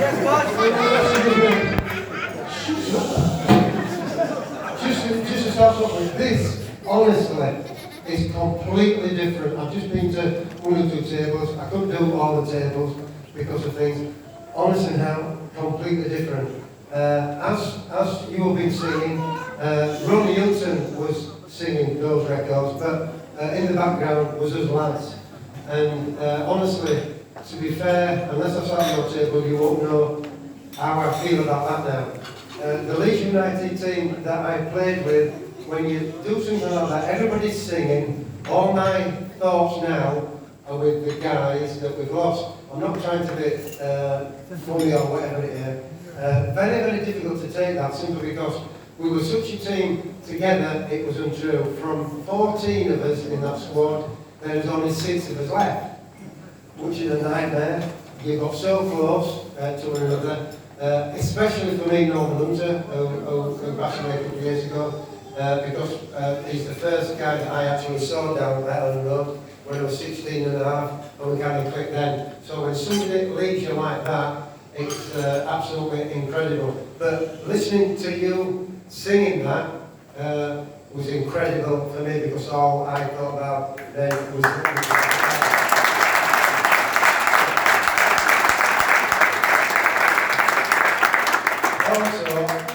Just to start off with, this, honestly, is completely different. I've just been to one or two tables. I couldn't do all the tables because of things. Honestly now, completely different. As you have been singing, Ronnie Hilton was singing those records, but in the background was us lads. And honestly, to be fair, unless I've sat on your table, you won't know how I feel about that now. The Leeds United team that I played with, when you do something like that, everybody's singing. All my thoughts now are with the guys that we've lost. I'm not trying to be funny or whatever it is. Very, very difficult to take that, simply because we were such a team together, it was untrue. From 14 of us in that squad, there's only 6 of us left, which is a nightmare. You got so close to one another, especially for me, Norman Hunter, who passed away a couple of years ago, because he's the first guy that I actually saw down at Ellen Road when I was 16 and a half, and we kind of clicked then. So when somebody leaves you like that, it's absolutely incredible. But listening to you singing that was incredible for me, because all I thought about then was also,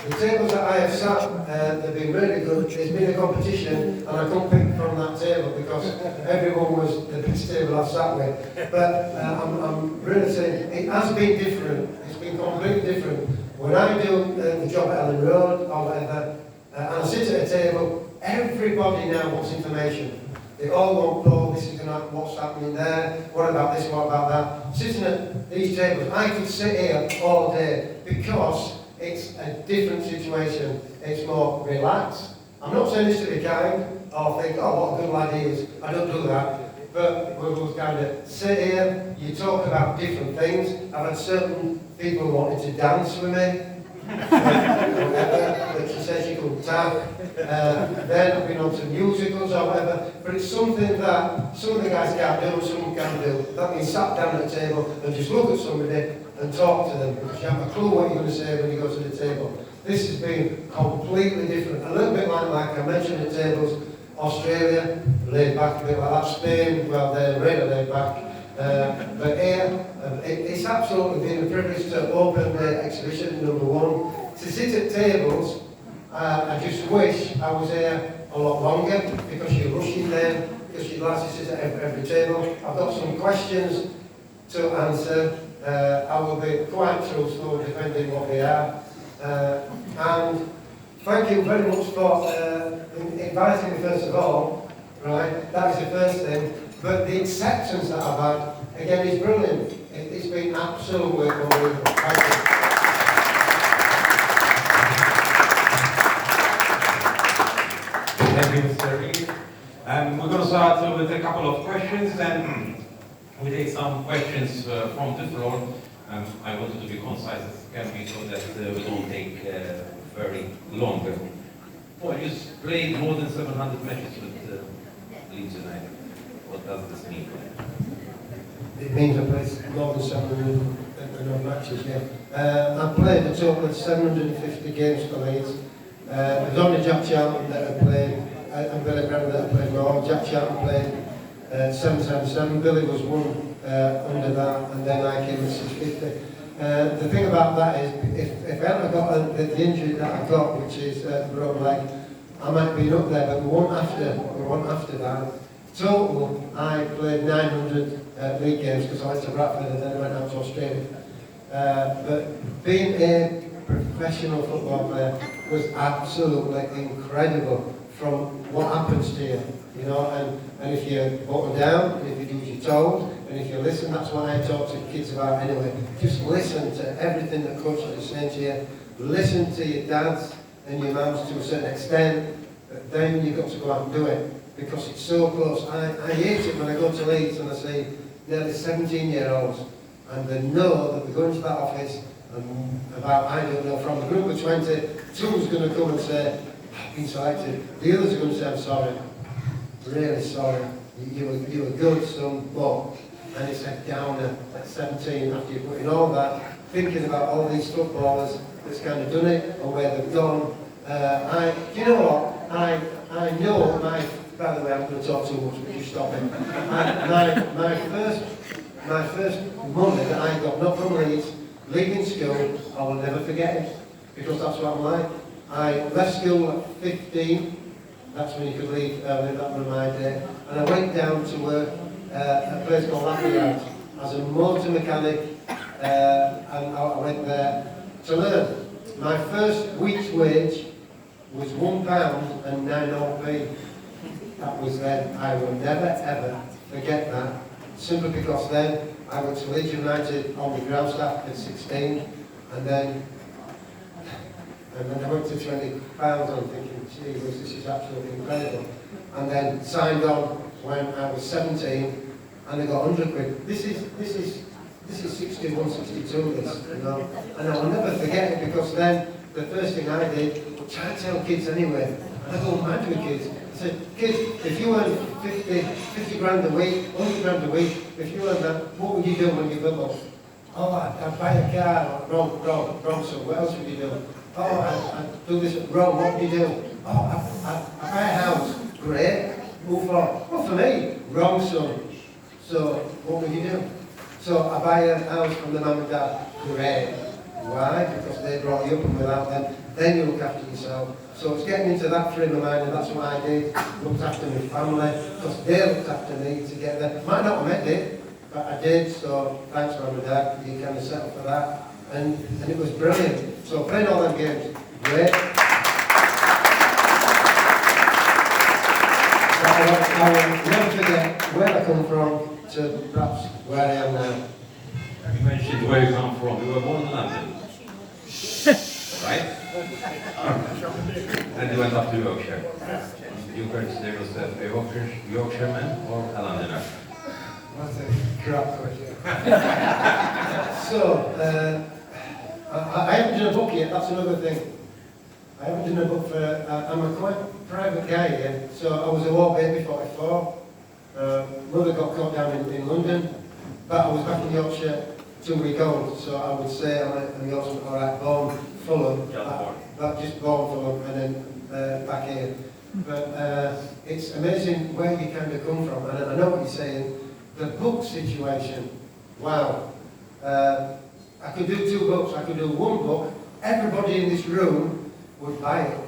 the tables that I have sat, they've been really good. There's been a competition, and I couldn't pick from that table because everyone was the best table I've sat with. But I'm really saying it has been different. It's been completely different. When I do the job at Ellen Road or whatever, and I sit at a table, everybody now wants information. They all want, oh, this is going to happen, what's happening there, what about this, what about that. Sitting at these tables, I could sit here all day because it's a different situation. It's more relaxed. I'm not saying this to be kind or think, oh, what a good lad he is. I don't do that. But we will kind of sit here, you talk about different things. I've had certain people wanting to dance with me. Whatever, but she said she couldn't tap. Then I've been on to musicals or whatever. But it's something that some of the guys can't do and some can do. That means sat down at a table and just look at somebody and talk to them, because you have a clue what you're going to say when you go to the table. This has been completely different. A little bit like I mentioned the tables, Australia, laid back a bit like that. Spain, well, they're really laid back. But here, it's absolutely been a privilege to open the exhibition, number one. To sit at tables, I just wish I was here a lot longer, because you're rushing there, because you'd like to sit at every table. I've got some questions to answer. I will be quite truthful, depending what they are. And thank you very much for inviting me, first of all. Right, that is the first thing. But the acceptance that I've had, again, is brilliant. It's been absolutely unbelievable. Thank you. Thank you, Mr. Reed. We're going to start with a couple of questions, and we take some questions from the floor. I wanted to be concise as can be, so that we don't take very long. Well, you played more than 700 matches with Leeds United. What does this mean for you? It means I played more than 700 matches, yeah. I've played a total of 750 games for Leeds. There's only Jack Charlton that I played, and Billy Brown that I played more. Jack Charlton played 777, Billy was one under that, and then I came at 650. The thing about that is, if I hadn't got the injury that I got, which is a broken leg, I might be up there, but the one after that, total, I played 900 league games, because I went to Bradford and then I went out to Australia. But being a professional football player was absolutely incredible, from what happens to you, you know, and if you button down, and if you do as you're told, and if you listen, that's what I talk to kids about anyway. Just listen to everything that coaches are saying to you. Listen to your dads and your mums to a certain extent, but then you've got to go out and do it, because it's so close. I hate it when I go to Leeds and I see nearly 17-year-olds, and they know that they're going to that office, and about, I don't know, from a group of 20, two's going to come and say, I've been selected. The others are going to say, I'm sorry, really sorry. You were good, son, but, and it's a downer at 17 after you put in all that thinking about all these footballers that's kind of done it or where they've gone. Do you know what? I know by the way, I'm going to talk too much, but you stop it. My first money that I got, not from Leeds, leaving school, I will never forget it, because that's what I'm like. I left school at 15, that's when you could leave early, that was my day, and I went down to work at a place called Lafayette as a motor mechanic, and I went there to learn. My first week's wage was £1.09. That was then. I will never ever forget that, simply because then I went to Leeds United on the ground staff at 16, and then I went to £20. I'm thinking, Jesus, this is absolutely incredible. And then signed on when I was 17, and I got 100 quid. This is 61, 62, this, you know. And I will never forget it, because then the first thing I did was try to tell kids anyway. And I go mad with kids. I said, kids, if you earn 50 grand a week, 100 grand a week, if you earn that, what would you do when you build up? Oh, I'd buy a car. Wrong, so what else would you do? Oh, I'd do this. Wrong, what would you do? Oh, I'd buy a house. Great. Move on. Well, for me, wrong, son. So, what would you do? So, I buy a house from the mum and dad. Great. Why? Because they brought you up, and without them, then you look after yourself. So it's getting into that frame of mind, and that's what I did. Looked after my family, because they looked after me to get there. Might not have met it, but I did, so thanks mum and dad, you kind of settled for that. And it was brilliant. So playing all them games, great. I will never forget where I come from to perhaps where I am now. You mentioned where you come from. You were born in London, right? And you went up to Yorkshire. You consider yourself a Yorkshireman or a Londoner? That's a crap question. So, I haven't done a book yet, that's another thing. I haven't done a book for, I'm a quite private guy here, so I was a war baby 44. Mother got caught down in London, but I was back in Yorkshire 2 weeks old, so I would say I'm a Yorkshireman, alright, born Fulham, but just born Fulham, and then back here. But it's amazing where you kind of come from, and I know what you're saying. The book situation, wow. I could do 2 books. I could do 1 book, everybody in this room would buy it.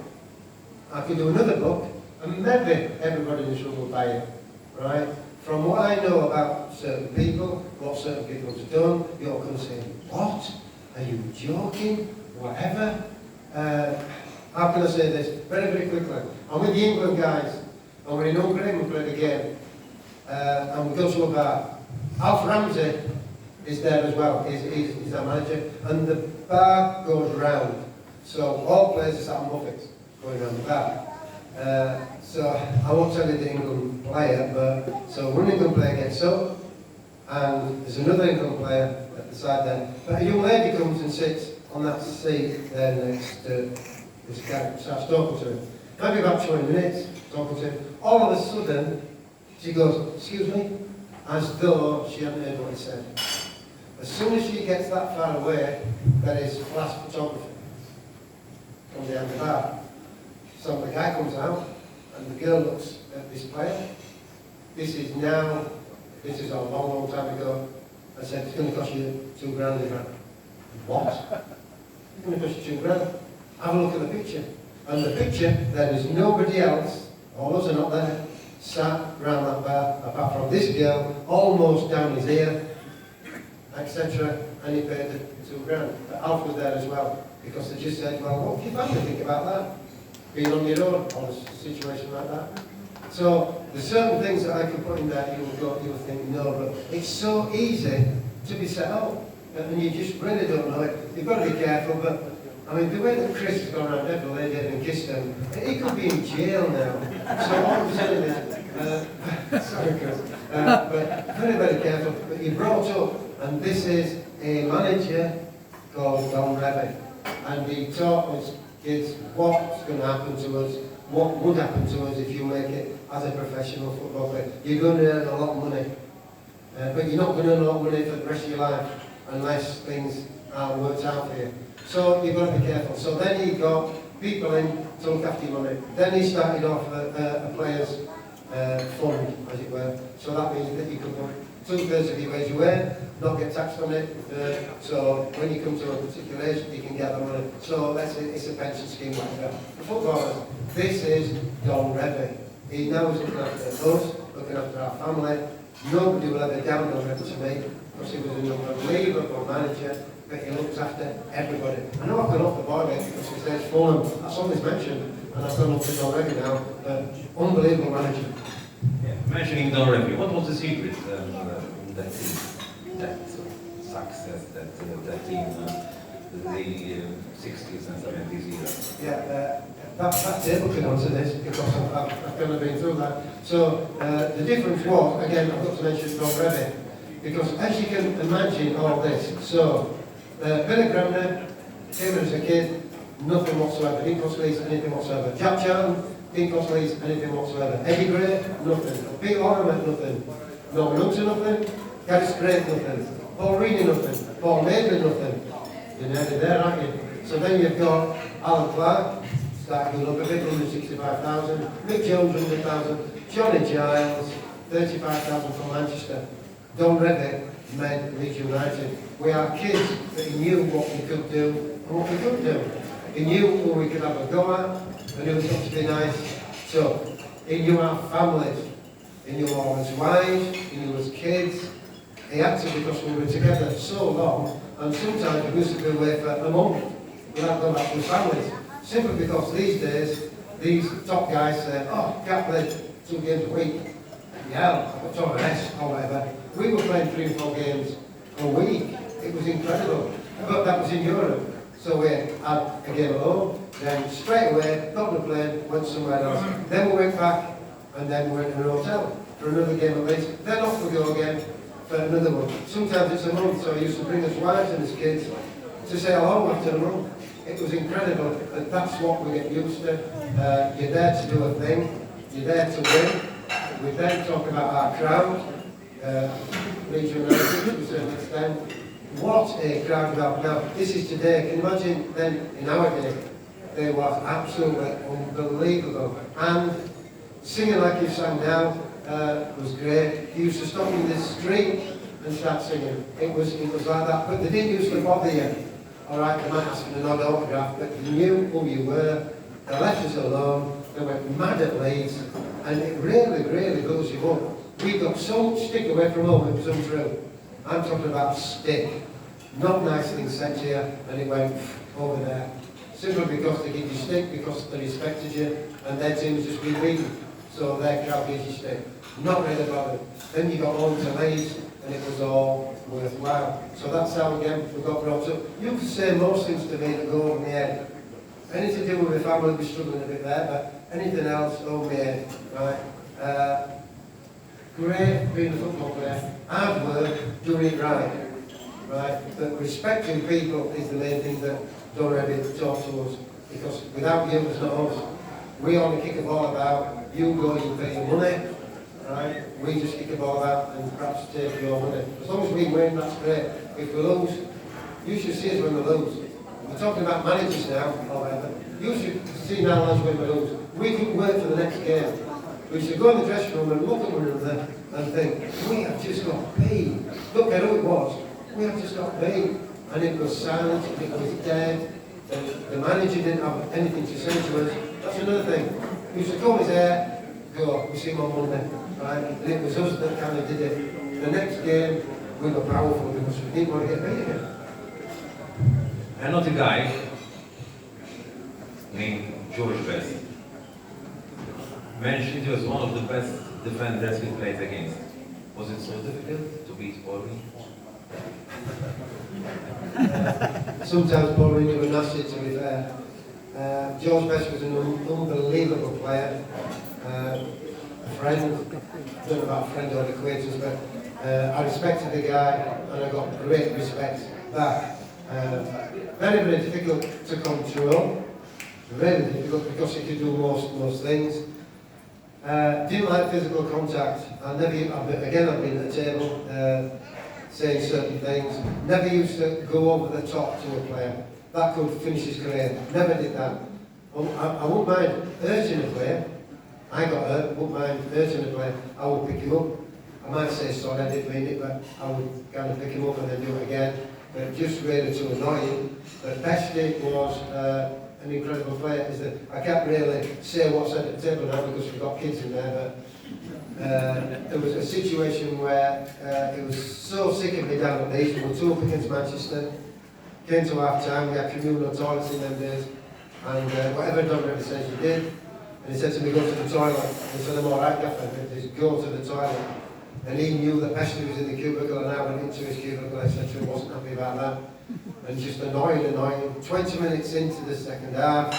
I could do another book, and maybe everybody in this room would buy it, right? From what I know about certain people, what certain people have done, you're going to say, what? Are you joking? Whatever. How can I say this? Very, very quickly. I'm with the England guys, and we're in Hungary, and we play the game. And we go to a bar. Alf Ramsey is there as well, he's our manager, and the bar goes round. So all players are sat on buffets going around the bar. So I won't tell you the England player, but so one England player gets up, and there's another England player at the side there. But a young lady comes and sits on that seat there next to this guy, starts talking to him. Maybe about 20 minutes talking to him. All of a sudden, she goes, excuse me, as though she hadn't heard what he said. As soon as she gets that far away, there is flash photography from behind the bar. So the guy comes out, and the girl looks at this player. This is a long, long time ago. I said, it's going to cost you £2 grand. He went, what? It's going to cost you £2 grand. Have a look at the picture. And the picture, there is nobody else, all of us are not there, sat round that bar, apart from this girl, almost down his ear, etc. And he paid the £2 grand. But Alf was there as well, because they just said, well, what do your family think about that? Being on your own on a situation like that. So there's certain things that I could put in there, you'll think, no, but it's so easy to be set up, and you just really don't know it. You've got to be careful, but I mean, the way that Chris has gone around every lady and kissed them, he could be in jail now. So all I'm saying is, sorry Chris, but very, very careful. But you brought up, and this is a manager called Don Revy, and he taught us kids what's going to happen to us, what would happen to us if you make it as a professional football player. You're going to earn a lot of money, but you're not going to earn a lot of money for the rest of your life unless things worked out for you. So you've got to be careful. So then he got people in to look after your money. Then he started off a player's fund, as it were. So that means that you could put 2/3 of your wage away, not get taxed on it. So when you come to a particular age, you can get the money. So it's a pension scheme like that. For footballers, this is Don Revy. He knows looking after us, looking after our family. Nobody will ever down Don Revy to me, because he was an unbelievable manager, but he looks after everybody. I know I've gone off the board because he says Fulham, that's always mentioned, and I've gone up to Don Revy now, unbelievable manager. Yeah. Mentioning Don Revy, what was the secret that team, that success, that team, the 60s and 70s era? Yeah, that table can answer this because I've kind of been through that. So the difference was, again, I've got to mention Don Revy, because as you can imagine all this, so Billy Gramner came in as a kid, nothing whatsoever, didn't cost Leeds anything whatsoever. Jack Charlton didn't cost Leeds anything whatsoever. Eddie Gray, nothing. Pete Lorimer, nothing. Norman Hunter, nothing. Gary Strait, nothing. Paul Reaney, nothing. Paul Maidley, nothing. You're nearly there, aren't you? So then you've got Alan Clark, started to look a bit, 165,000. Mick Jones, 100,000. Johnny Giles, 35,000 from Manchester. Don Revy made Leeds United. We are kids that knew what we could do and what we couldn't do. He knew who we could have a go at, and it was got to be nice. So, he knew our families. He knew all his wives, he knew his kids. He had to, because we were together so long, and sometimes we used to be away for a month without going back to his families. Simply because these days, these top guys say, oh, can't play 2 games a week. Yeah, I've got to have a rest or whatever. We were playing 3 or 4 games a week. It was incredible. But that was in Europe. So we had a game at home, then straight away, got on a plane, went somewhere else. Then we went back, and then we went to an hotel for another game at least. Then off we go again for another one. Sometimes it's a month, so he used to bring his wives and his kids to say hello after a month. It was incredible, and that's what we get used to. You're there to do a thing, you're there to win. We then talk about our crowd, Leeds United to a certain extent. What a crowd we have now. This is today. Can you imagine then in our day? They was absolutely unbelievable. And singing like you sang now was great. You used to stop in the street and start singing. It was like that. But they didn't used to bother you. All right, they might ask for an odd autograph, but you knew who you were. They left us alone. They went mad at Leeds. And it really, really builds you up. We got so much stick away from home, it was untrue. I'm talking about stick. Not nice things said to you, and it went over there. Simply because they give you stick, because they respected you, and their team was just being beaten. So their crowd gives you stick. Not really bothered. Then you got home to Leeds, and it was all worthwhile. So that's how, again, we got brought up. You could say most things to me that go over my head. Anything to do with my family, we're struggling a bit there, but anything else, over my head, right? Great being a football player, hard work, doing it right, but respecting people is the main thing that Don Revy taught to us, because without you, it's not us. We only kick a ball about, you go, you pay your money, right? We just kick a ball out and perhaps take your money. As long as we win, that's great. If we lose, you should see us when we lose. We're talking about managers now, or whatever. You should see now as when we lose. We couldn't wait for the next game. We should go in the dressing room and look at one another and think, we have just got beat. Look at who it was. We have just got beat. And it was silent, it was dead. The manager didn't have anything to say to us. That's another thing. We used to comb his hair, go, we see him on Monday. Right? And it was us that kind of did it. The next game, we were powerful because we didn't want to get beat again. Another guy named George Best mentioned he was one of the best defenders he played against. Was it so difficult to beat Paul Reaney? Sometimes Paul Reaney was nasty, to be fair. George Best was an unbelievable player. A friend, I don't know about friend or acquaintance, but I respected the guy and I got great respect back. Very, very difficult to control. Really difficult because he could do most things. Didn't like physical contact. I've been at the table. saying certain things. Never used to go over the top to a player. That could finish his career. Never did that. I wouldn't mind hurting a player. I got hurt, wouldn't mind hurting a player. I would pick him up. I might say sorry, I didn't mean it, but I would kind of pick him up and then do it again. But just really to annoy him. But Pesty was an incredible player. Is that I can't really say what's at the table now because we've got kids in there, but there was a situation where it was so sick of me down at these. We were 2 up against Manchester. Came to half time, we had communal toilets in them days, and whatever Don really says, you did. And he said to me, go to the toilet. And I said, I'm all right, Gaffer, just go to the toilet. And he knew that Pesty was in the cubicle, and I went into his cubicle, etc. Wasn't happy about that. And just annoying. 20 minutes into the second half,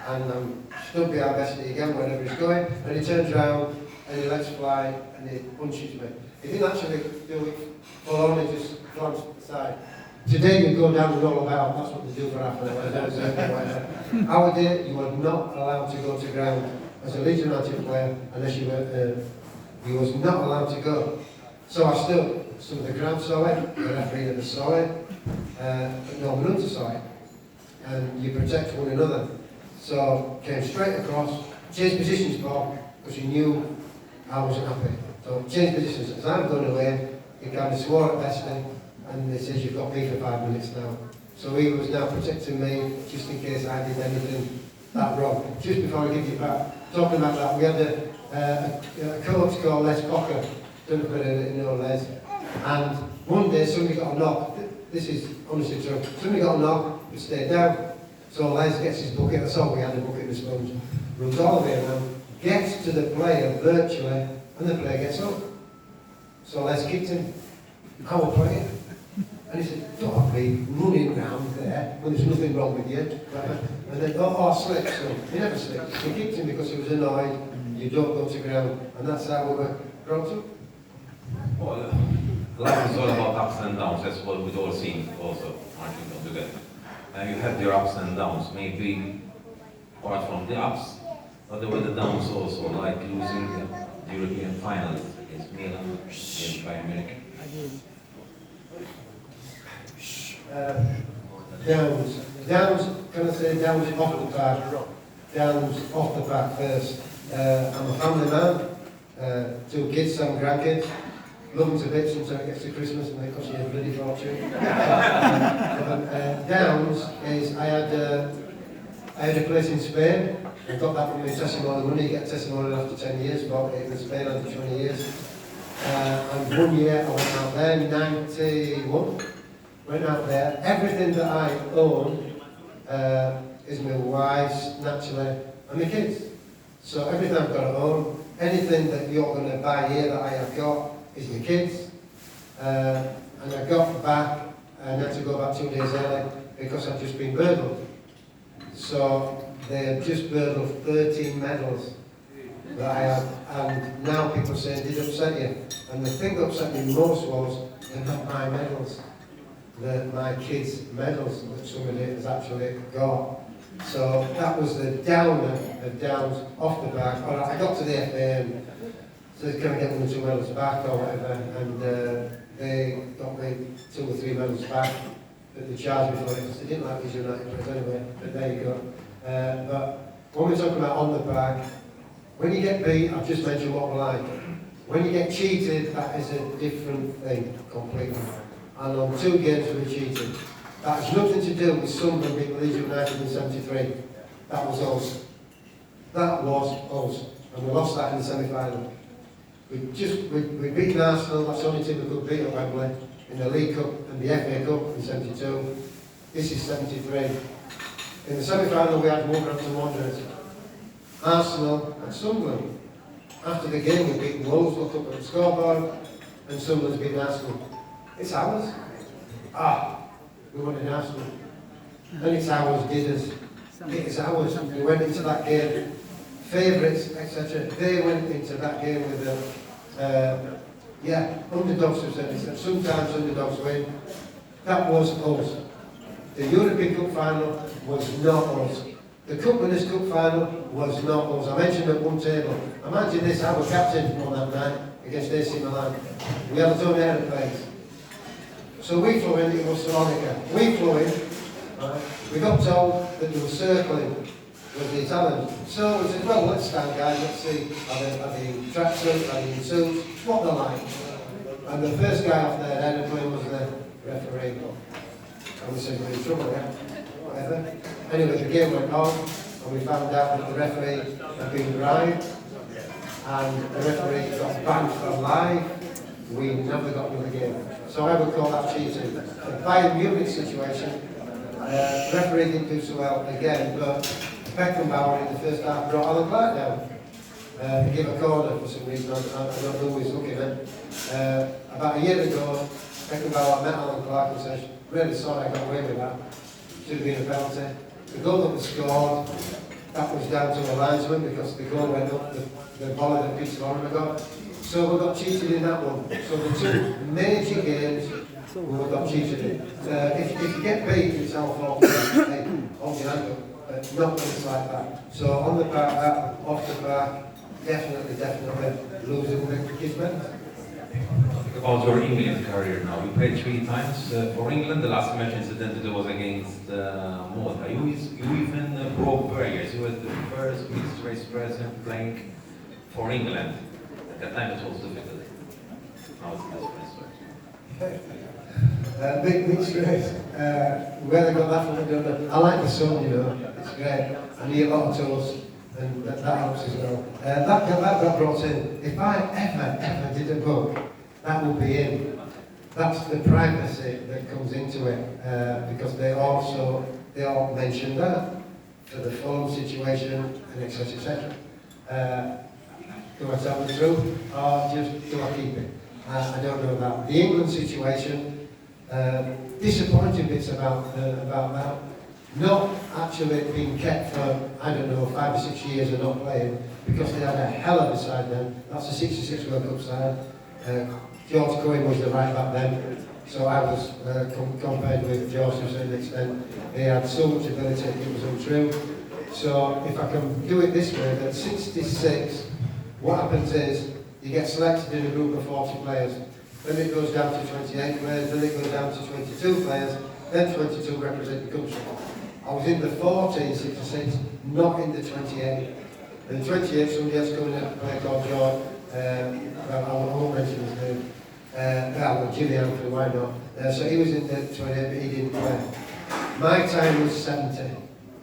and I'm stood behind Pesty again, wherever he's going, and he turns around, and he lets fly, and he punches me. He didn't actually do it full on, he just glanced aside. Today you go down and roll about, that's what they do for half an hour. Our day, you were not allowed to go to ground as a Leeds United player unless you were, you was not allowed to go. So I stood, some of the crowd saw it, the referee never saw it, but no one else saw it. And you protect one another. So came straight across, changed positions, Paul, because he knew I wasn't happy. So changed positions. As I'm going away, he kind of swore at Pesty. And they said, you've got me for 5 minutes now. So he was now protecting me, just in case I did anything that wrong. Just before I give you back, talking about that, we had a coach called Les Cocker, don't know if you know Les. And one day somebody got a knock, this is honestly true, somebody got a knock, we stayed down. So Les gets his bucket, that's all we had, a bucket and a sponge, runs all the way around, gets to the player virtually, and the player gets up. So Les kicked him, our player. And he said, don't be running round there when there's nothing wrong with you. And then, slipped. So he never slipped. He kicked him because he was annoyed. You don't go to ground. And that's how we were brought up. Well, life is all about ups and downs. That's what we've all seen also, marching on together. And you have your ups and downs. Maybe apart from the ups, but there were the downs also, like losing the European finals against Milan, against Bayern Munich. Downs, can I say downs off the park? Downs off the park first. I'm a family man, 2 kids, 7 grandkids. Love them to bits until it gets to Christmas and they cost you a bloody fortune. Downs is, I had a place in Spain. I got that from my testimony money. You get a testimony after 10 years, bought it in Spain after 20 years. And 1 year I went out there, 91. Went out there. Everything that I own is my wife's, naturally, and my kids. So everything I've got to own, anything that you're going to buy here that I have got is my kids. And I got back and had to go back 2 days early because I'd just been burgled. So they had just burgled 13 medals that I had. And now people say, did it upset you? And the thing that upset me most was they're not my medals. My kids' medals that somebody has actually got. So that was the downer of downs off the back. All right, I got to the FA and said, can I get 1 or 2 medals back or whatever? And they got me 2 or 3 medals back that they charged me for it because they didn't like these United players anyway. But there you go. But when we're talking about on the back, when you get beat, I've just mentioned what we're like. When you get cheated, that is a different thing completely. And on 2 games we were cheated. That has nothing to do with Sunderland beating Leeds United in 73. That was us. That was us. And we lost that in the semi-final. We beat Arsenal, that's the only team we could beat at Wembley, in the League Cup and the FA Cup in 72. This is 73. In the semi-final we had Wolverhampton Wanderers, Arsenal and Sunderland. After the game we beat Wolves, looked up at the scoreboard, and Sunderland's beaten Arsenal. It's ours. We wanted Arsenal. And it's ours, did us. It's ours. We went into that game, favourites, etc. They went into that game with underdogs have said this. Sometimes underdogs win. That was us. The European Cup final was not us. The Cup Winners' Cup final was not us. I mentioned at one table. Imagine this, I was captain on that night against AC Milan. We had a ton of aeroplanes. So we flew in, it was Salonika. We flew in, right? We got told that they were circling with the Italians. So we said, well, let's stand guys, let's see, are they in tracksuits, are they in suits, what they're like. And the first guy off their aeroplane was the referee. And we said, we're in trouble, yeah, whatever. Anyway, the game went on, and we found out that the referee had been bribed, and the referee got banned from live. We never got another game. So I would call that cheating. The Bayern Munich situation, the referee didn't do so well again, but Beckenbauer in the first half brought Alan Clark down. He gave a corner for some reason, I don't know who he's looking at. About a year ago, Beckenbauer met Alan Clark and said, really sorry I got away with that. Should have been a penalty. The goal that was scored, that was down to a linesman because the goal went up the volley that Peter Lauren got. So we got cheated in that one. So the two major games we got cheated in. If you get beat, it's our fault. Hey, hold your hand up. But not things like that. So on the park, off the park, definitely losing the kids' men. About your England career now, you played 3 times for England. The last match incidentally was against Malta. You even broke barriers. You were the first mixed race president playing for England. At that time it was difficult. Now it's a different story. Big mixed race. Where they got that from, I don't know. I like the sun, you know. It's great. I need a lot of toast, and that helps as well. That got brought in. If I ever did a book, that would be in. That's the privacy that comes into it, because they all mention that for the phone situation and etc. Do I tell the truth, or just do I keep it? I don't know that. The England situation, disappointing bits about that. Not actually being kept for, I don't know, 5 or 6 years of not playing, because they had a hell of a side then. That's the 66 World Cup side. George Cohen was the right back then, so I was compared with George to a certain extent. He had so much ability, it was untrue. So if I can do it this way, at 66, what happens is you get selected in a group of 40 players, then it goes down to 28 players, then it goes down to 22 players, then 22 represent the country. I was in the 40 in 66, not in the 28. In the 28, somebody else coming in to play called George, I won't mention his name, Jimmy Anthony, why not? So he was in the 28, but he didn't play. My time was 70,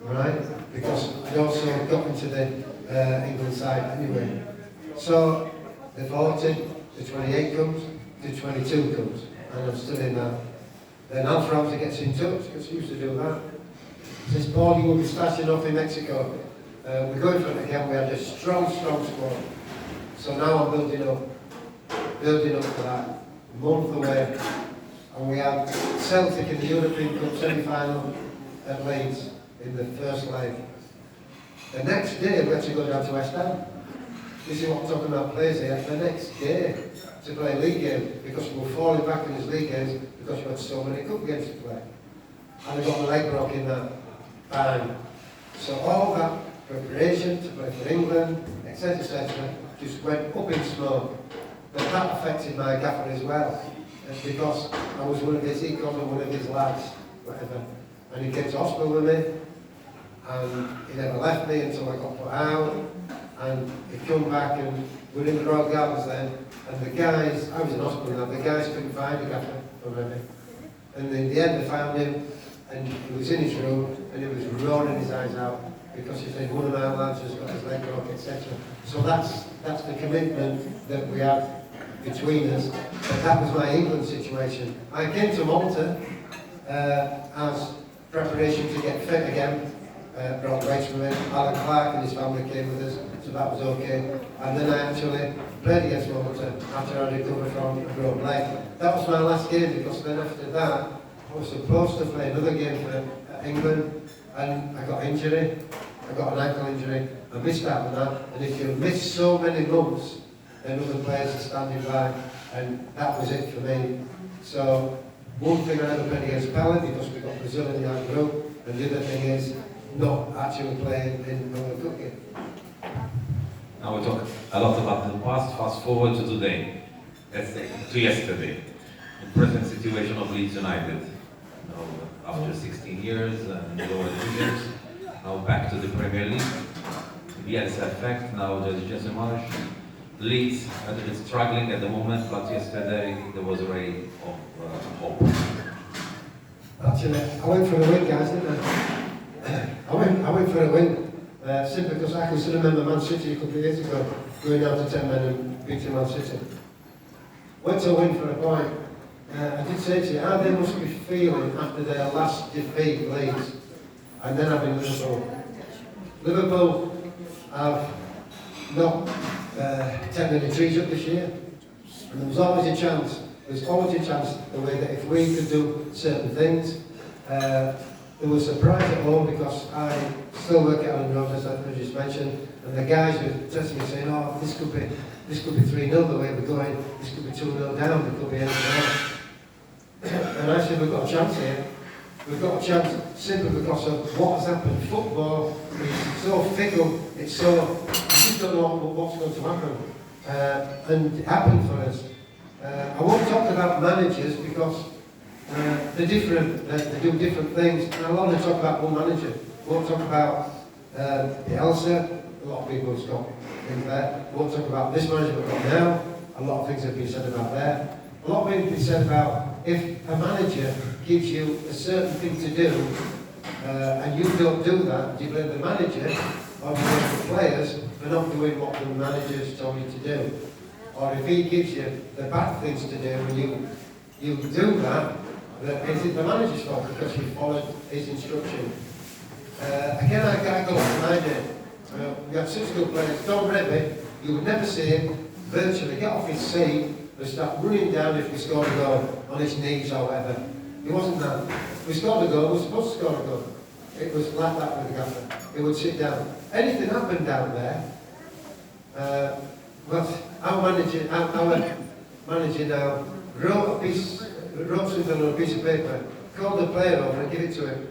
right? Because I'd also got into the England side anyway. So the 40, the 28 comes, the 22 comes, and I'm still in that. Then Alf Ramsey gets in touch, because he used to do that. Says, Paul, you will be starting off in Mexico. We're going for it again. We had a strong squad. So now I'm building up for that. A month away. And we have Celtic in the European Cup semi-final at Leeds in the first leg. The next day we had to go down to West Ham. This is what I'm talking about players here. The next day to play a league game, because we were falling back in his league games because we had so many cup games to play. And I got my leg broke in that. Bang. So all that preparation to play for England, etc., just went up in smoke. But that affected my gaffer as well, because I was one of his equals and one of his lads, whatever. And he came to hospital with me, and he never left me until I got put out. And he come back, and we were in the Royal Gardens then, and the guys, I was in hospital now, the guys couldn't find the gaffer already. And in the end they found him, and he was in his room, and he was roaring his eyes out, because he said one of our lads has got his leg broke, etc. So that's the commitment that we have between us. But that was my England situation. I came to Malta as preparation to get fit again. Brought weights from him. Alan Clark and his family came with us, so that was okay. And then I actually played against Malta after I recovered from a broken leg. That was my last game, because then after that I was supposed to play another game for England, and I got injury. I got an ankle injury. I missed out on that. And if you miss so many months, then other players are standing by, and that was it for me. So one thing I never played against Pele, because we got Brazil in the group, and the other thing is not actually playing in the World Cup game. Now we talk a lot about the past. Fast forward to today. Let's say to yesterday. the present situation of Leeds United. Now, after 16 years and lower divisions, now back to the Premier League. Bielsa effect, now there's Jesse Marsh. Leeds are a bit struggling at the moment, but yesterday there was a ray of hope. Actually, I went for a win, guys, didn't I? I went for a win, simply because I can still remember Man City a couple of years ago, going down to 10 men and beating Man City. Went to a win for a point. I did say to you how they must be feeling after their last defeat, Leeds, and then having Liverpool. Liverpool have not taken any trees up this year, and there was always a chance. There's always a chance the way that if we could do certain things. There was a surprise at home because I still work at Allen Road, as I just mentioned, and the guys were testing me saying, "Oh, this could be 3-0 the way we're going. This could be 2-0 down. It could be anything else." And I said, "We've got a chance here. We've got a chance simply because of what has happened. Football is so fickle. It's so you just don't know what's going to happen, and it happened for us." I won't talk about managers because they're different, they do different things, and I'll only talk about one manager. Won't talk about Excelsior, a lot of people have got things there. Won't talk about this manager we've got now, a lot of things have been said about there. A lot of things have been said about if a manager gives you a certain thing to do, and you don't do that, do you blame the manager, or do you blame the players for not doing what the manager's told you to do? Or if he gives you the bad things to do and you do that, is it the manager's fault because you followed his instruction? Again, I can't go off my day. We have such good players. Don Revy, you would never see him virtually get off his seat and start running down if we scored a goal on his knees or whatever. He wasn't that. If we scored a goal, we were supposed to score a goal. It was like that with the gaffer. He would sit down. Anything happened down there, but our manager now wrote something on a piece of paper, called the player over and give it to him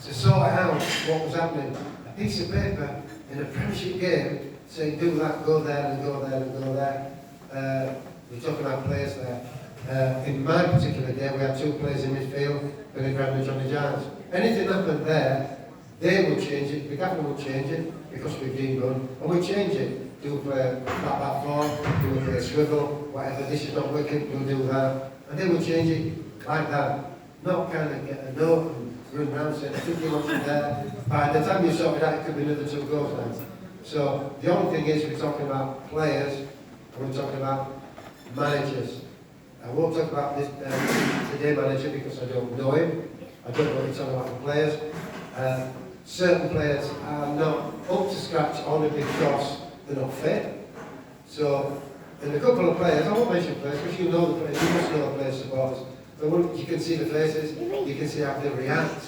to sort out what was happening. A piece of paper in a Premiership game saying do that, go there and go there and go there. We're talking about players there. In my particular day, we had 2 players in midfield, Billy Graham and Johnny Giles. Anything happened there, they would change it, the gaffer would change it because we've been run, and we'd change it. Do play back form, do play a swivel, whatever, this is not working, we'll do that. And they will change it like that. Not kind of get a note and run around saying, I think you want it there. By the time you sort it out, it could be another 2 goals now. So the only thing is we're talking about players, and we're talking about managers. I won't talk about this today manager because I don't know him. I don't know what he's talking about the players. Certain players are not up to scratch only because they're not fit. So, and a couple of players, I won't mention players because you know the players, you must know the players' supporters. But when you can see the faces, you can see how they react,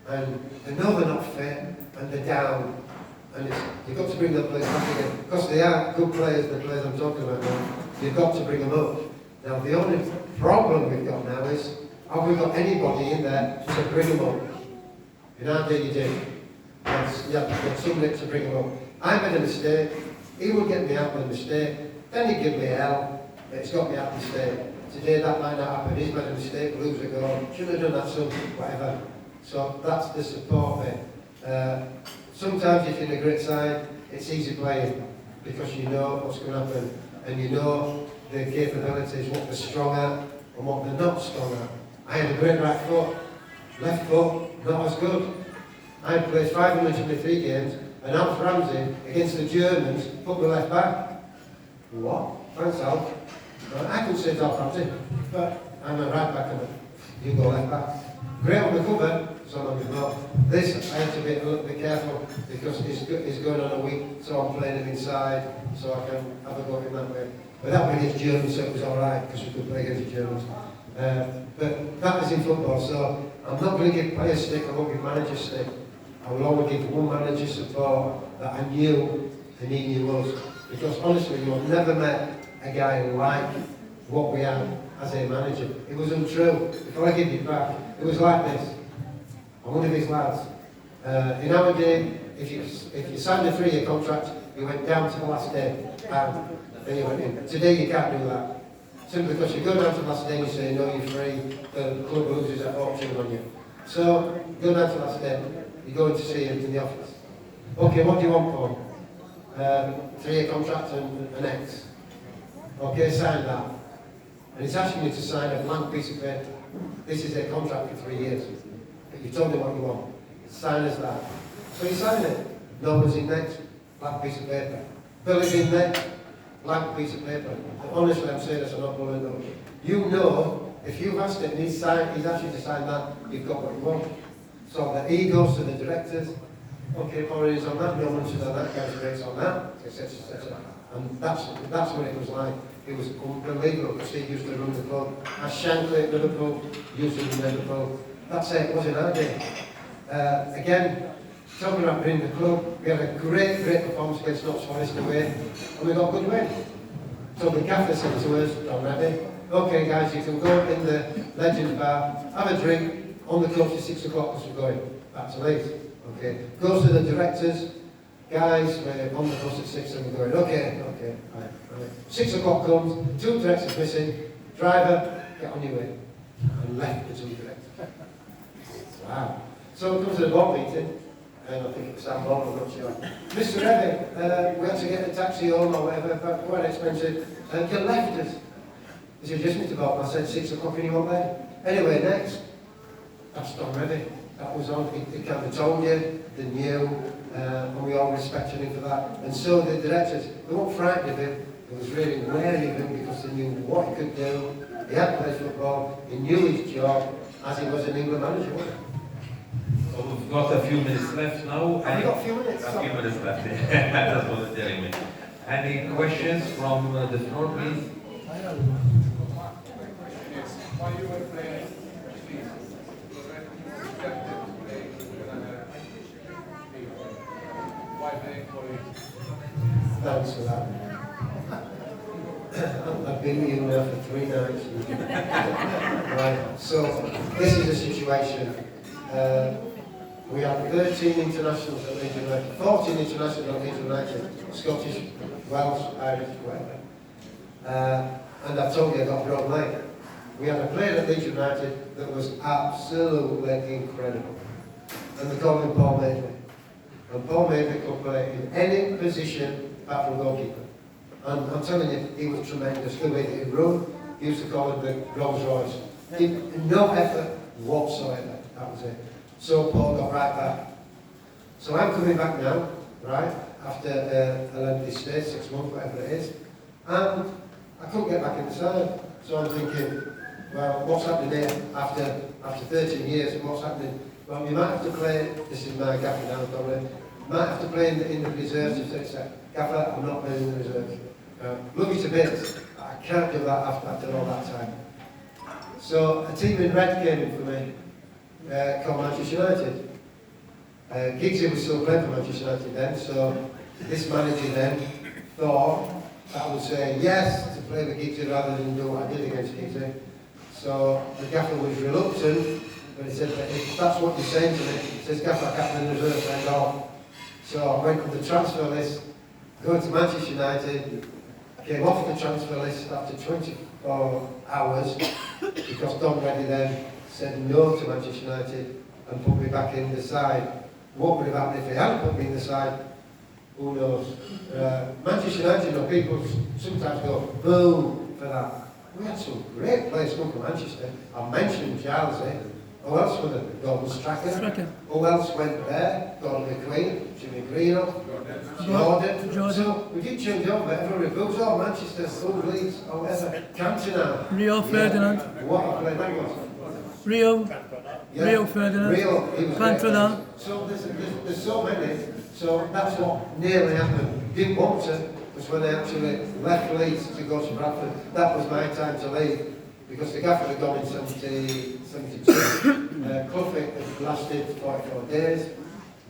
and they know they're not fit, and they're down. And you've got to bring those players back again. Because they are good players, the players I'm talking about now, you've got to bring them up. Now, the only problem we've got now is, have we got anybody in there to bring them up? In our day, you do. You have to get somebody to bring them up. I made a mistake. He would get me out with a mistake, then he'd give me hell, it's got me out of mistake. Today that might not happen, he's made a mistake, lose a goal, should have done that, so whatever. So that's the support bit. Sometimes if you're in a great side, it's easy playing, because you know what's going to happen, and you know the capabilities, what they're strong at, and what they're not strong at. I had a great right foot, left foot, not as good. I played 523 games, and Alf Ramsey, against the Germans, put me left back. What? Thanks, Alf. I could say Alf Ramsey, but I'm a right back and you go left back. Great on the cover, so long as not. This, I have to be a little bit careful because he's going on a week, so I'm playing him inside, so I can have a go at him that way. But that way against Germans, so it was alright, because we could play against the Germans. But that is in football, so I'm not going to give players stick, I won't give managers stick. I will only give one manager support that I knew and he knew us. Because honestly, you've never met a guy like what we had as a manager. It was untrue. Before I give it back, it was like this. I'm one of his lads. In our day, if you signed a 3-year contract, you went down to the last day and then you went in. Today you can't do that. Simply because you go down to Last Day and you say, no, you're free, the club loses a fortune on you. So, go down to Last Day, you go in to see him in the office. Okay, what do you want, Paul? 3-year contract and an X. Okay, sign that. And he's asking you to sign a blank piece of paper. This is a contract for 3 years. But you told him what you want. Sign as that. So you sign it. Numbers in next, blank piece of paper. Bill is in next, blank piece of paper. And honestly, I'm saying this, I'm not blowing up. You know, if you've asked him, he's asked you to sign that, you've got what you want. So that he goes to the directors. Okay, Paul is on that, no mention on that, guys rates on that, etc. And that's what it was like. It was unbelievable because he used to run the club. As Shankly at Liverpool, used to run Liverpool. That's it, it wasn't our day. Again, talking about being the club, we had a great performance against Notts Forest away, and we got a good win. So the gaffer said to us, already, okay guys, you can go in the Legends Bar, have a drink, on the coach at 6 o'clock because we're going back to Leeds. Okay, goes to the directors, guys, we're on the bus at 6 and we're going, okay, right. 6 o'clock comes, 2 directors missing, driver, get on your way. And left the 2 directors. Wow. So it comes to the board meeting, and I think it was Sam Ball, I'm not sure. Mr. Reaney, we had to get a taxi home or whatever, but quite expensive, and you left us. He said, just Mr. Bob, I said 6 o'clock and you weren't there. Anyway, next, that's Don Reaney. That was on, he kind of told you, they knew, and we all respected him for that. And so the directors, they weren't frightened of him, they was really wary of him because they knew what he could do. He had played football, he knew his job, as he was an England manager. So we've got a few minutes left now. Have we got a few minutes? A few minutes left, yeah. That's what they're telling me. Any questions from the floor, please? While you were playing, Thanks for that. I've been with you now for 3 nights. Right, so this is the situation. We have 13 internationals at Leeds United, 14 internationals at Leeds United, Scottish, Welsh, Irish, whatever. And I've told you I got a broken leg. We had a player at Leeds United that was absolutely incredible. And they called him Paul Madeley. And Paul Madeley could play in any position apart from goalkeeper. And I'm telling you, he was tremendous. The way that he run, he used to call it the Rolls Royce. No effort whatsoever. That was it. So Paul got right back. So I'm coming back now, right, after a lengthy stay, 6 months, whatever it is. And I couldn't get back in the side. So I'm thinking, well, what's happening here after 13 years? What's happening? Well, you might have to play, this is my gaffer now, probably, you might have to play in the reserves. If say, gaffer, I'm not playing in the reserves. Love you to bits, I can't do that after all that time. So a team in red came in for me, called Manchester United. Giggsy was still playing for Manchester United then, so this manager then thought I would say yes to play with Giggsy rather than do what I did against Giggsy. So the gaffer was reluctant, but he said, if that's what you're saying to me, he says, gaffer, I can't play in the reserve, send off. So I went on the transfer list, going to Manchester United, came off the transfer list after 24 hours because Don Reaney then said no to Manchester United and put me back in the side. What would have happened if he hadn't put me in the side? Who knows? Manchester United, you know, people sometimes go, boom, for that. We had some great players come from Manchester. I mentioned Charles, eh? Who else was it? Gordon Strachan. Who else went there? Gordon McQueen, Jimmy Greenough, Jordan. So we did change over, but everybody goes, oh, Manchester, oh, Leeds, oh, whatever. Cantona. Rio Ferdinand. What a player that was. Rio. Yeah. Rio Ferdinand. Rio, he was Cantona. So there's so many. So that's what nearly happened. Didn't want to, because when I actually left Leeds to go to Bradford, that was my time to leave. Because the gaffer had gone in 72. Clough had lasted 44 days.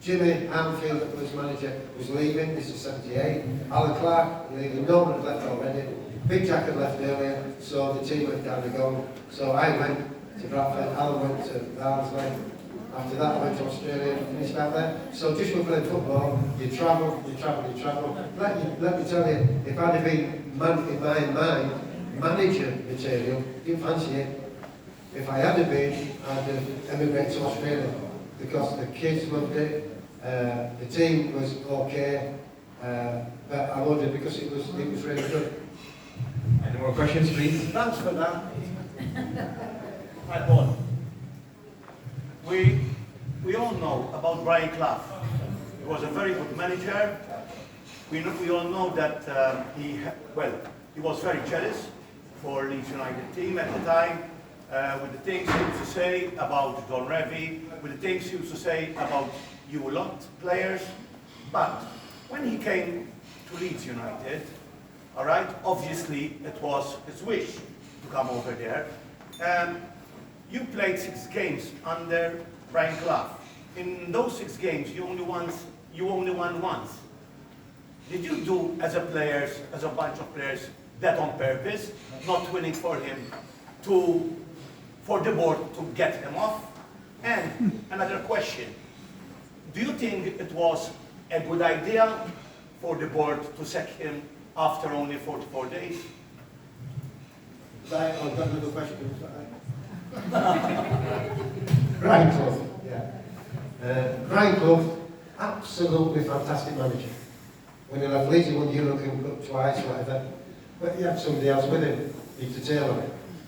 Jimmy Anfield, that was manager, was leaving. This is 78. Alan Clark leaving. Norman had left already. Big Jack had left earlier, so the team had kind of gone. So I went to Bradford. Alan went to Barnsley. After that, I went to Australia and finished out there. So just for playing football, you travel. Let me tell you, if I'd have been in my mind, manager material, didn't fancy it. If I had been, I'd have emigrated to Australia because the kids loved it, the team was okay, but I wanted because it was really good. Any more questions, please? Thanks for that. Hi, Paul. We all know about Brian Clough. He was a very good manager. We all know that he was very jealous for Leeds United team at the time, with the things he used to say about Don Revie, with the things he used to say about you lot players. But when he came to Leeds United, all right, obviously it was his wish to come over there. You played 6 games under Brian Clough. In those 6 games, you only won once. Did you do, as a bunch of players, that on purpose, not winning for him, for the board to get him off? And another question: do you think it was a good idea for the board to sack him after only 44 days? I've got another question. Brian Clough, yeah. Brian Clough, absolutely fantastic manager. When he left Leeds, he won the European Cup twice, whatever. But he had somebody else with him, Peter Taylor.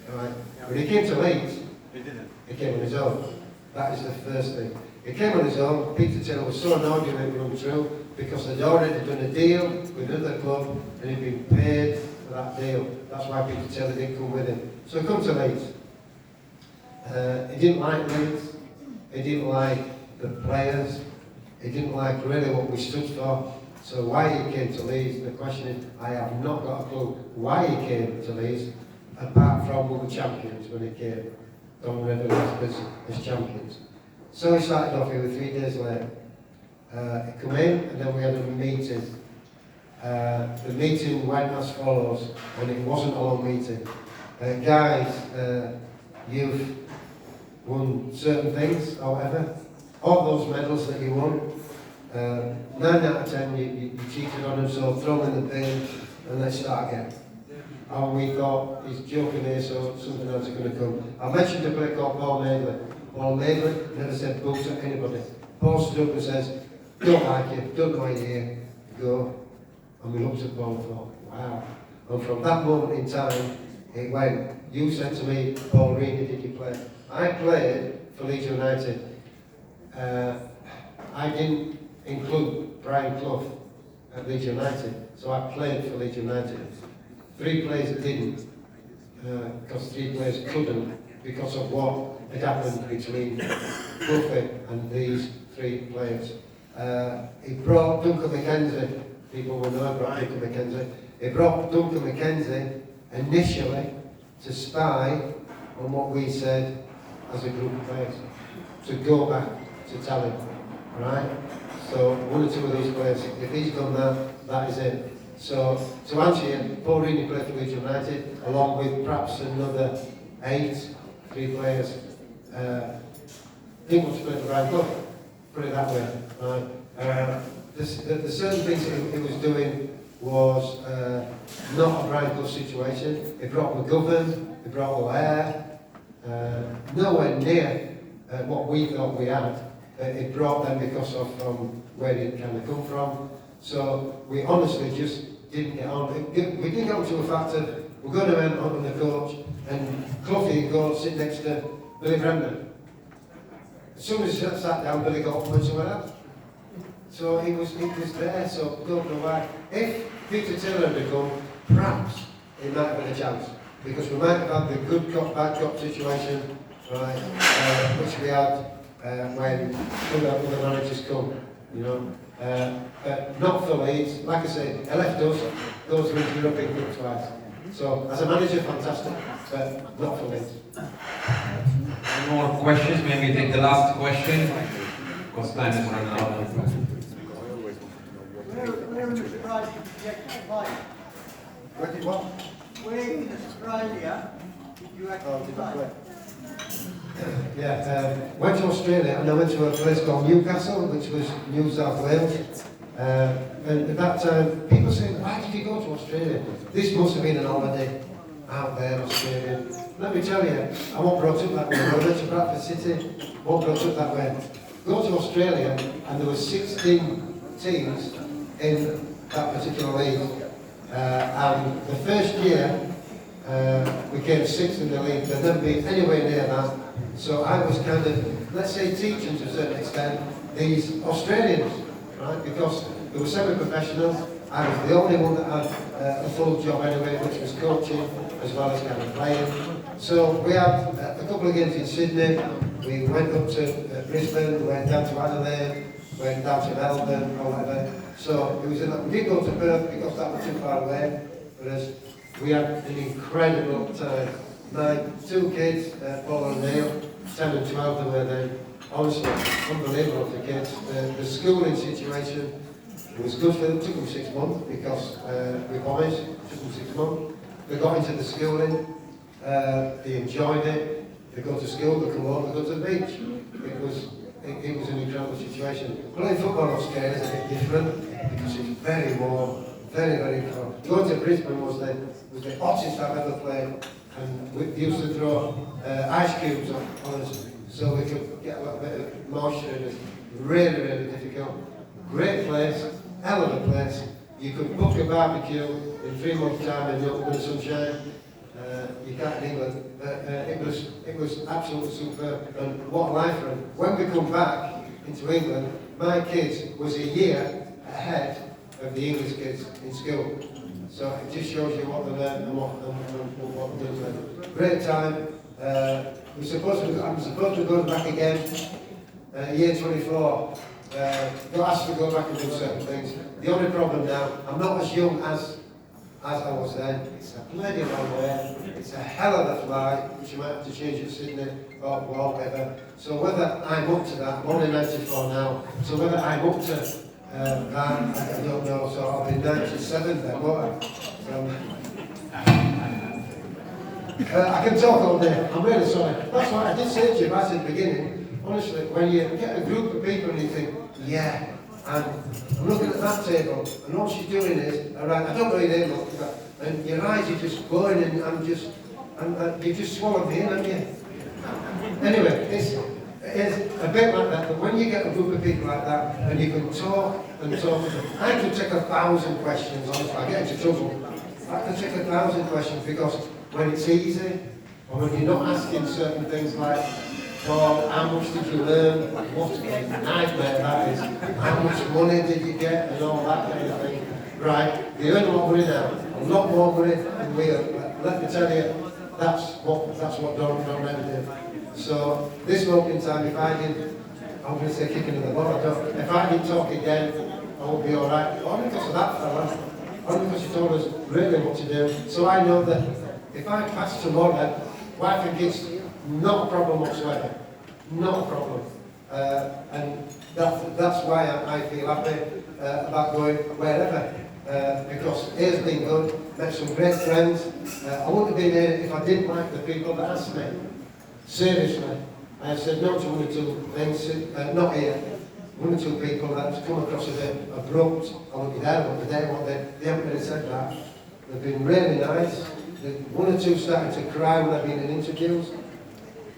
Right. When he came to Leeds, He didn't. he came on his own. That is the first thing. He came on his own. Peter Taylor was so annoyed when it run through because they'd already done a deal with another club and he'd been paid for that deal. That's why Peter Taylor didn't come with him. So he comes to Leeds. He didn't like Leeds. He didn't like the players. He didn't like really what we stood for. So why he came to Leeds, the question is, I have not got a clue why he came to Leeds, apart from we were champions when he came. Don Revie as champions. So he started off here 3 days later. He come in and then we had a meeting. The meeting went as follows, and it wasn't a long meeting. Guys, you've won certain things, however. All those medals that you won, 9 out of 10 you cheated on them, so throw them in the bin and let's start again. And we thought, he's joking here, so something else is going to come. I mentioned a player called Paul Madeley. Paul Madeley never said boo to anybody. Paul stood up and says, don't like you, don't know why you're here, go. And we looked at Paul and thought, wow. And from that moment in time, it went, you said to me, Paul Reaney, did you play? I played for Leeds United. I didn't include Brian Clough at Leeds United, so I played for Leeds United. 3 players didn't, because 3 players couldn't, because of what had happened between Clough and these 3 players. He brought Duncan McKenzie, people will know about Duncan McKenzie. He brought Duncan McKenzie initially to spy on what we said as a group of players, to go back to tell him, right? So 1 or 2 of these players, if he's done that, that is it. So to answer you, Paul Reaney played for Leeds United, along with perhaps another 3 players. Didn't want to play for Brian Clough, put it that way, right? The certain things that he was doing was not a Brian Clough situation. He brought McGovern, he brought O'Hare, nowhere near what we thought we had. It brought them because of from where it kind of come from. So we honestly just didn't get on. We didn't get on to the fact that we're going to end on the coach and Cloughie go sit next to Billy Brendan. As soon as he sat down, Billy got up and went somewhere else. So he was there, so don't know why. If Peter Taylor had come, perhaps it might have been a chance. Because we might have had the good cop, bad cop situation, right, which we had when other managers come, you know. But not for Leeds. Like I say, he left us, goes to the European Cup twice. So as a manager, fantastic, but not for Leeds. Any more questions? Maybe take the last question, because time is running out. Where in Australia did you actually play? Where did what? Where in Australia did you actually play? Yeah, went to Australia and I went to a place called Newcastle, which was New South Wales. And at that time, people saying, why did you go to Australia? This must have been an holiday. out there, Australian. Let me tell you, I wasn't brought up that way. I went to Bradford City, wasn't brought up that way. Go to Australia, and there were 16 teams in that particular league. And the first year, we came sixth in the league. They'd never been anywhere near that. So I was kind of, let's say, teaching to a certain extent these Australians, right? Because they were semi-professionals. I was the only one that had a full job anyway, which was coaching as well as kind of playing. So we had a couple of games in Sydney. We went up to Brisbane, we went down to Adelaide, went down to Melbourne or whatever. So it was we didn't go to Perth because that was too far away. Whereas we had an incredible time. My two kids, Paul and Neil, 10 and 12 they were then. Honestly, unbelievable for the kids. The schooling situation was good for them. It took them 6 months because we promised. It took them 6 months. They got into the schooling. They enjoyed it. They go to school, they come home, they go to the beach. It was an incredible situation. Playing football in Australia is a bit different because it's very warm, very cold. Going to Brisbane was the hottest I've ever played, and we used to throw ice cubes on us so we could get a little bit of moisture in it. Really difficult. Great place, hell of a place. You could book a barbecue in 3 months' time in the open sunshine. You can't in England. It was absolutely superb, and what a life for them. When we come back into England, my kids was a year ahead of the English kids in school. So it just shows you what they learn and what they do. Great time. I'm supposed to go back again. Year 24. Got asked to go back and do certain things. The only problem now, I'm not as young as I was then. It's a bloody long way. It's a hell of a flight, which you might have to change at Sydney or whatever. So whether I'm up to that, I'm only 94 now, so whether I'm up to that, I don't know. So I'll be 97 then, won't I? I can talk all day. I'm really sorry. That's why I did say to you right at the beginning, honestly, when you get a group of people and you think, yeah, and I'm looking at that table, and all she's doing is, alright, I don't know your name, and your eyes are just going, and you just swallowed me in, haven't you? Anyway, it's a bit like that, but when you get a group of people like that, and you can talk and talk, I can take 1,000 questions, honestly, I get into trouble. I can take 1,000 questions because when it's easy, or when you're not asking certain things like, well, how much did you learn? What a nightmare that is. How much money did you get? And all that kind of thing. Right, they earn a lot of money now. A lot more money than we earn. Let me tell you, that's what Don Reddy did. So, this moment in time, if I did, I'm going to say kicking in the butt, if I didn't talk again, I would be alright. Only because of that fella. Only because he told us really what to do. So I know that if I pass tomorrow, wife and kids, not a problem whatsoever. Not a problem. And that's why I feel happy about going wherever. Because it's been good, met some great friends. I wouldn't have been here if I didn't like the people that asked me. Seriously. I have said no to 1 or 2 things, not here. 1 or 2 people that have come across a bit abrupt. I won't be there, they haven't really said that. They've been really nice. 1 or 2 started to cry when I've been in interviews.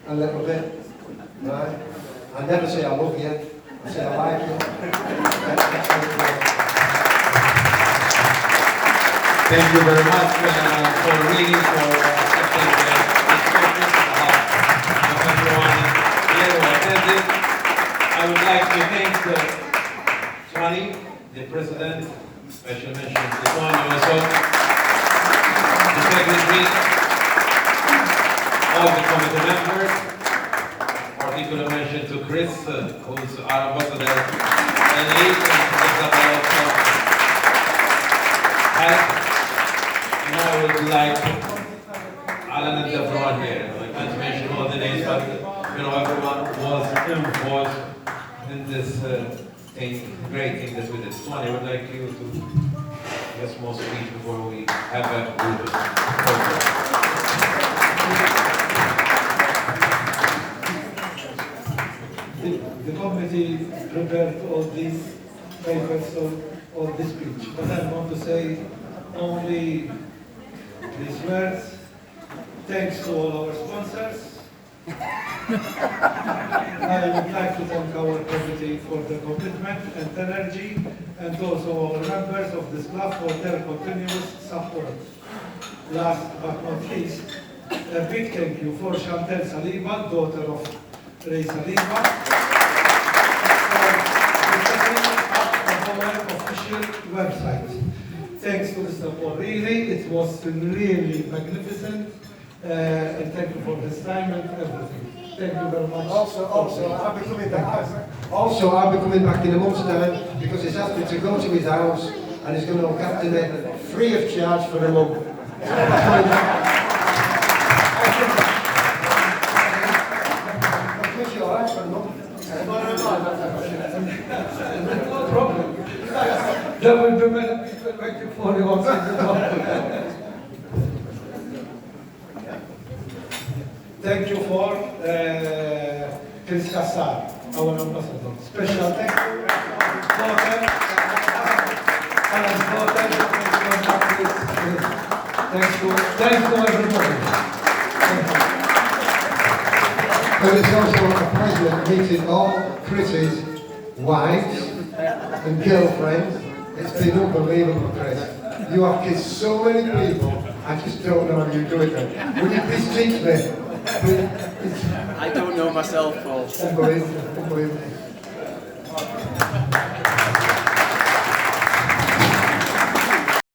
A little bit, right? I never say I love you, I say I like you. Thank you very much for reading, for accepting this question of everyone here who attended. I would like to thank Tony, the President, special mention to Tony also, the Secretary, all the committee members, particular mention to Chris, who's our ambassador, and Isabel also. Now I would like Alan and Deborah here. I can't mention all the names, but everyone was involved in this great thing that we did. Tony, I would like you to give a small speech before we have a group program. The committee prepared all these papers, all this speech. But I want to say only these words. Thanks to all our sponsors. I would like to thank our committee for their commitment and energy, and also our members of this club for their continuous support. Last but not least, a big thank you for Chantal Saliba, daughter of Ray Saliba, for setting up our official website. Thanks to Mr. Paul Reaney, it was really magnificent, and thank you for this time and everything. Thank you very much. Also, I'll be coming back. Also, I'll be coming back in a month's time because he's asked me to go to his house and he's going to look after me free of charge for a month. No problem. There will be many people waiting for you outside the door. Thank you for Chris Kassar, our ambassador. Special thank you for them. Thanks to everybody. Thank you. But it's also a pleasure meeting all Chris's wives and girlfriends. It's been unbelievable, Chris. You have kissed so many people, I just don't know how you do it then. Will you please teach me? I don't know myself, Paul. Unbelievable, unbelievable.